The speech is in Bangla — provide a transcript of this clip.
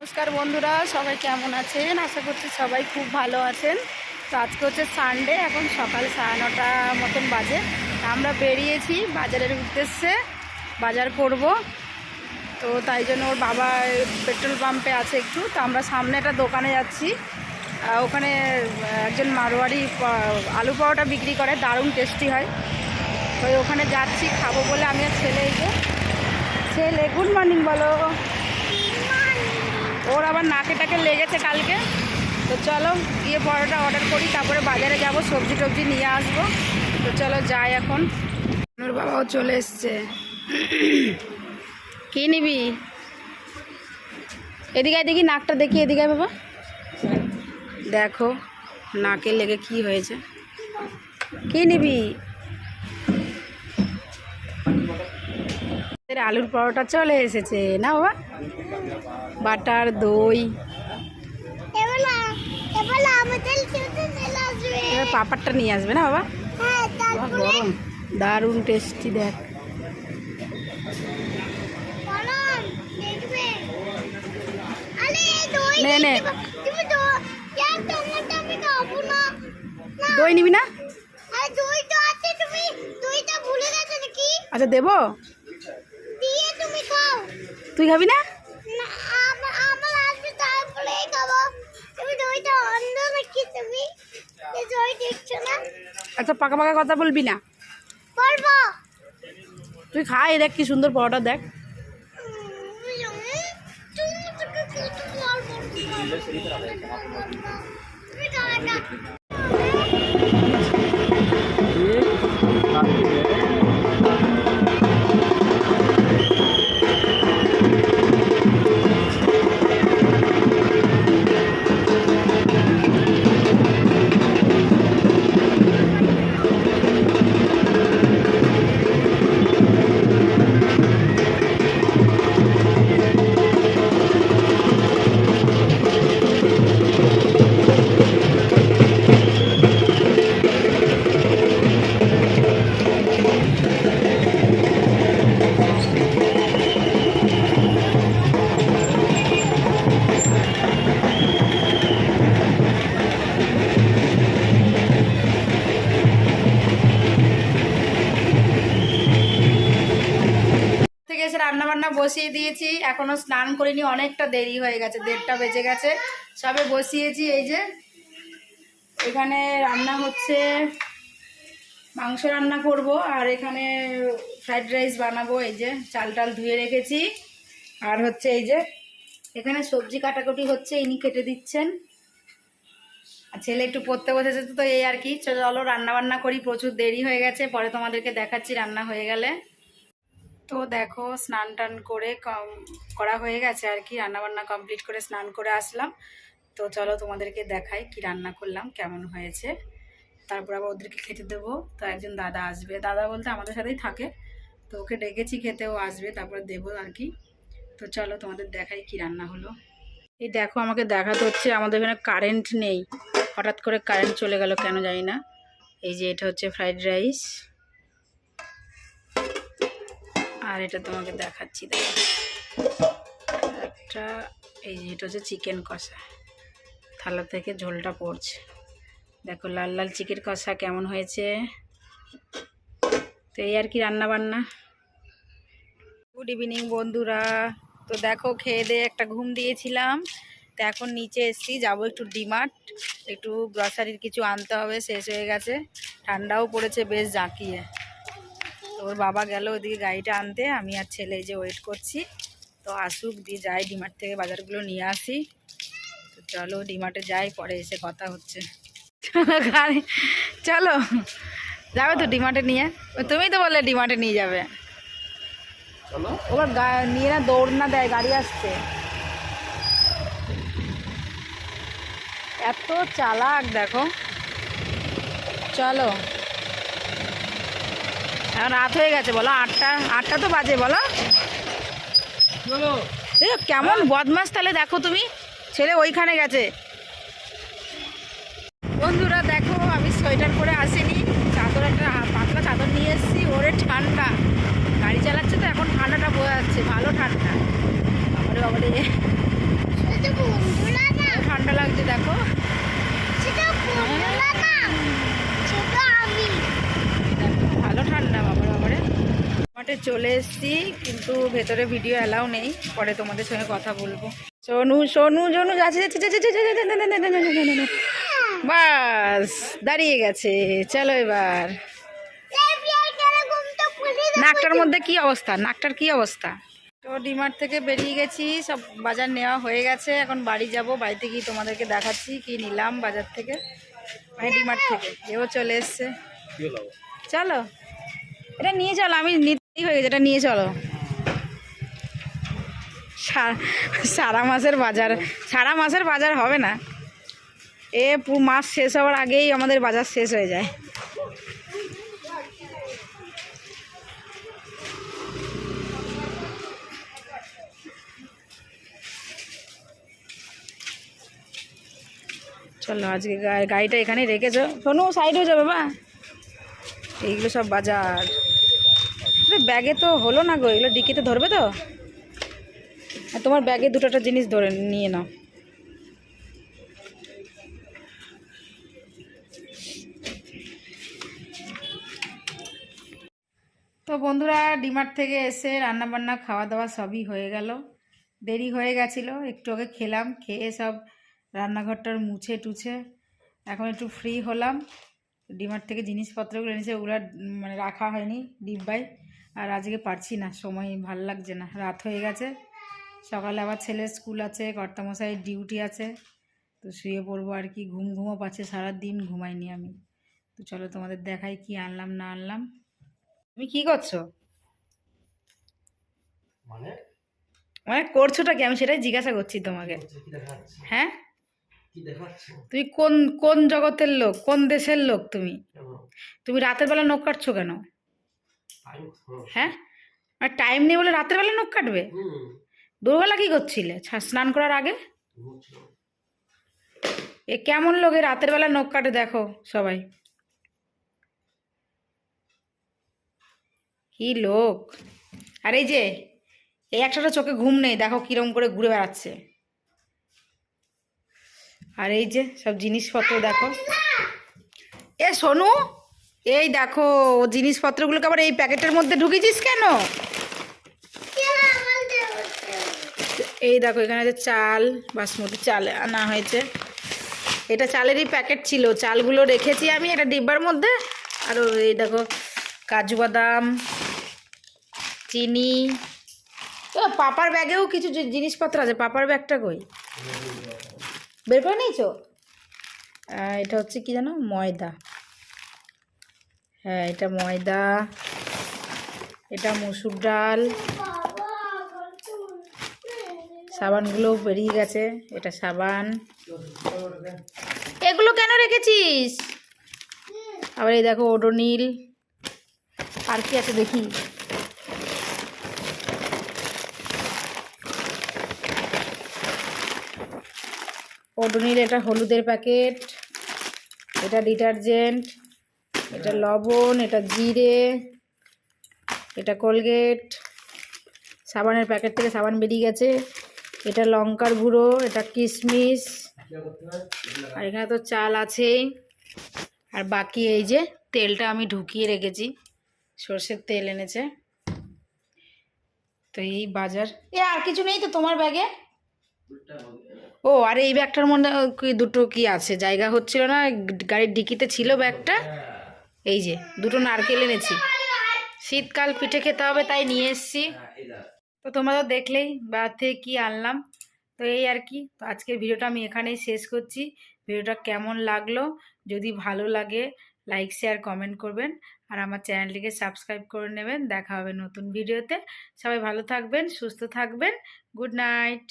নমস্কার বন্ধুরা, সবাই কেমন আছেন? আশা করছি সবাই খুব ভালো আছেন। তো আজকে হচ্ছে সানডে, এখন সকাল 9:30 মতন বাজে। আমরা বেরিয়েছি বাজারের উদ্দেশ্যে, বাজার করব। তো তাই জন্য ওর বাবা পেট্রোল পাম্পে আছে একটু, তো আমরা সামনে একটা দোকানে যাচ্ছি। ওখানে একজন মারোয়ারি আলু পরোটা বিক্রি করে, দারুণ টেস্টি হয়। তো ওখানে যাচ্ছি খাবো বলে আমি আর ছেলে গুড মর্নিং বলো। ওর আবার নাকে টাকে লেগেছে কালকে। তো চলো গিয়ে পরোটা অর্ডার করি, তারপরে বাজারে যাব, সবজি টবজি নিয়ে আসবো। তো চলো যাই এখন। ওর বাবাও চলে এসছে। কি নিবি? এদিকে দেখি, নাকটা দেখি, এদিকে বাবা দেখো নাকে লেগে কি হয়েছে। কি নিবি? আলুর পরোটা চলে এসেছে না বাবা, বাটার দই। এবার পাপড়টা নিয়ে আসবে না বাবা? গরম, দারুণ টেস্টি। দেখ নে নে, দই নিবি না? আচ্ছা দেবো, তুই খাবি না? আচ্ছা পাকা পাকা কথা বলবি না, তুই খাই। দেখ কি সুন্দর পরোটা, দেখ। রান্না বান্না বসিয়ে দিয়েছি, এখনো স্নান করিনি, অনেকটা দেরি হয়ে গেছে, 1:30 বেজে গেছে। সবে বসিয়েছি। এই যে এখানে রান্না হচ্ছে, মাংস রান্না করব, আর এখানে ফ্রাইড রাইস বানাবো। এই যে চাল টাল ধুয়ে রেখেছি। আর হচ্ছে এই যে এখানে সবজি কাটাকুটি হচ্ছে, ইনি কেটে দিচ্ছেন। আর ছেলে একটু পড়তে বসেছে, তো এই আর কি। চলো রান্না বান্না করি, প্রচুর দেরি হয়ে গেছে, পরে তোমাদেরকে দেখাচ্ছি রান্না হয়ে গেলে। তো দেখো স্নান টান করে করা হয়ে গেছে আর কি, রান্নাবান্না কমপ্লিট করে স্নান করে আসলাম। তো চলো তোমাদেরকে দেখাই কি রান্না করলাম, কেমন হয়েছে। তারপর আবার ওদেরকে খেতে দেবো। তো একজন দাদা আসবে, দাদা বলতে আমাদের সাথেই থাকে, তো ওকে ডেকেছি খেতে, ও আসবে, তারপরে দেবো আর কি। তো চলো তোমাদের দেখাই কি রান্না হলো। এই দেখো, আমাকে দেখাতে হচ্ছে আমাদের এখানে কারেন্ট নেই, হঠাৎ করে কারেন্ট চলে গেল কেন জানি না। এই যে এটা হচ্ছে ফ্রাইড রাইস, আর এটা তোমাকে দেখাচ্ছি। দেখো একটা, এই যে এটা হচ্ছে চিকেন কষা, থালা থেকে ঝোলটা পড়ছে। দেখো লাল লাল চিকেন কষা কেমন হয়েছে। তো এই আর কি রান্না বান্না। গুড ইভিনিং বন্ধুরা। তো দেখো খেয়ে দিয়ে একটা ঘুম দিয়েছিলাম, তো এখন নিচে এসছি, যাবো একটু ডিমার্ট, একটু গ্রসারির কিছু আনতে হবে, শেষ হয়ে গেছে। ঠান্ডাও পড়েছে বেশ জাঁকিয়ে। ওর বাবা গেল ওদিকে গাড়িটা আনতে, আমি আর ছেলে যে ওয়েট করছি। তো আসুক, দিয়ে যাই ডিমার্ট থেকে বাজারগুলো নিয়ে আসি। তো চলো ডিমার্টে যাই, পরে এসে কথা হচ্ছে। গাড়ি চলো, যাবে তো ডিমার্টে নিয়ে? তুমি তো বললে ডিমার্টে নিয়ে যাবে। ওবার নিয়ে না দৌড় না দেয়, গাড়ি আসছে। এত চালাক দেখো। চলো, এখন রাত হয়ে গেছে, বলো 8টা তো বাজে, বলো। কেমন বদমাস তাহলে দেখো তুমি, ছেলে ওইখানে গেছে। বন্ধুরা দেখো, আমি সোয়েটার পরে আসিনি, চাদর একটা পাতলা চাদর নিয়ে এসেছি। ওরে ঠান্ডা, গাড়ি চালাচ্ছে তো এখন ঠান্ডাটা বোঝা যাচ্ছে, ভালো ঠান্ডা। বাবারে বাবারে, ডিমার্টে চলে এসেছি, কিন্তু ভেতরে ভিডিও অ্যালাউ নেই, পরে তোমাদের সঙ্গে কথা বলবো। সোনু সোনু জনু যাচ্ছে যাচ্ছে যাচ্ছে যাচ্ছে, যাচ্ছে, যাচ্ছে, যাচ্ছে, যাচ্ছে, যাচ্ছে, যাচ্ছে, যাচ্ছে। বাস দাঁড়িয়ে গেছে, চলো এবার। নাকটার মধ্যে কি অবস্থা, নাকটার কি অবস্থা? তো ডিমার্ট থেকে বেরিয়ে গেছি, সব বাজার নেওয়া হয়ে গেছে, এখন বাড়ি যাব। বাড়িতে গিয়ে তোমাদেরকে দেখাচ্ছি কি নিলাম বাজার থেকে, মানে ডিমার্ট থেকে। এও চলে এসছে, চলো এটা নিয়ে চলো, আমি নিতেই হয়ে গেছে, এটা নিয়ে চলো। সারা মাসের বাজার হবে না, পুরো মাস শেষ হওয়ার আগেই আমাদের বাজার শেষ হয়ে যায়। চলো আজকে গাড়িটা এখানেই রেখেছো, শোনো সাইড হয়ে যাবে বা। এইগুলো সব বাজার, ব্যাগে তো হলো না গো, এগুলো ডিকিতে ধরবে তো। আর তোমার ব্যাগে দুটোটা জিনিস ধরে নিয়ে নাও। তো বন্ধুরা, ডিমার্ট থেকে এসে রান্নাবান্না খাওয়া দাওয়া সবই হয়ে গেল। দেরি হয়ে গেছিলো, একটু আগে খেলাম, খেয়ে সব রান্নাঘরটার মুছে টুছে এখন একটু ফ্রি হলাম। ডিমার্ট থেকে জিনিসপত্রগুলো এনেছে, ওগুলো মানে রাখা হয়নি ডিব্বায়। আর আজকে পারছি না, সময় ভাল লাগছে না, রাত হয়ে গেছে। সকালে আবার ছেলের স্কুল আছে, কর্তামশাইয়ের ডিউটি আছে, তো শুয়ে পড়বো আর কি। ঘুমও পাচ্ছে, সারাদিন ঘুমাইনি আমি। তো চলো তোমাদের দেখাই কি আনলাম না আনলাম। তুমি কি করছো, মানে করছোটা কি, আমি সেটাই জিজ্ঞাসা করছি তোমাকে। হ্যাঁ, তুমি কোন কোন জগতের লোক, কোন দেশের লোক তুমি? তুমি রাতের বেলা নখ কাটছো কেন? হ্যাঁ, আর টাইম নেই বলে রাতের বেলা নখ কাটবে? দুপুরবেলা কি করছিলে স্নান করার আগে? এ কেমন লোক রাতের বেলা নখ কাটে দেখো সবাই, কি লোক। আর এই যে এই একটা চোখে ঘুম নেই, দেখো কিরম করে ঘুরে বেড়াচ্ছে। আর এই যে সব জিনিসপত্র দেখো। এ সোনু, এই দেখো জিনিসপত্রগুলোকে আবার এই প্যাকেটের মধ্যে ঢুকিয়েছিস কেন? এই দেখো এখানে যে চাল, বাসমতি চাল আনা হয়েছে, এটা চালেরই প্যাকেট ছিল, চালগুলো রেখেছি আমি একটা ডিব্বার মধ্যে। আর এই দেখো কাজু বাদাম, চিনি। তো পাপার ব্যাগেও কিছু জিনিসপত্র আছে, পাপার ব্যাগটা কই, বের করে নিয়েছো? এটা হচ্ছে কি জানো, ময়দা। হ্যাঁ এটা ময়দা, এটা মসুর ডাল, সাবানগুলো বেরিয়ে গেছে, এটা সাবান। এগুলো কেন রেখেছিস? আবার এই দেখো ওডোনিল। আর কি আছে দেখি, ওডোনিল, এটা হলুদের প্যাকেট, এটা ডিটারজেন্ট, এটা লবণ, এটা জিরে, এটা কোলগেট। সাবানের প্যাকেট থেকে সাবান বেরিয়ে গেছে, এটা লঙ্কার গুঁড়ো, এটা কিশমিশ। আর এখানে তো চাল আছেই। আর বাকি এই যে তেলটা আমি ঢুকিয়ে রেখেছি, সর্ষের তেল এনেছে। তো এই বাজার। আর কিছু নেই তো তোমার ব্যাগে? ও আর এই ব্যাগটার মধ্যে দুটো কি আছে, জায়গা হচ্ছিল না, গাড়ির ডিকিতে ছিল ব্যাগটা। এই যে দুটো নারকেল এনেছি, শীতকাল পিঠে খেতে হবে তাই নিয়ে এসছি। তো তোমরা তো দেখলেই বাজার থেকে কী আনলাম। তো এই আর কি, তো আজকের ভিডিওটা আমি এখানেই শেষ করছি। ভিডিওটা কেমন লাগলো, যদি ভালো লাগে লাইক শেয়ার কমেন্ট করবেন, আর আমার চ্যানেলটিকে সাবস্ক্রাইব করে নেবেন। দেখা হবে নতুন ভিডিওতে। সবাই ভালো থাকবেন, সুস্থ থাকবেন। Good night.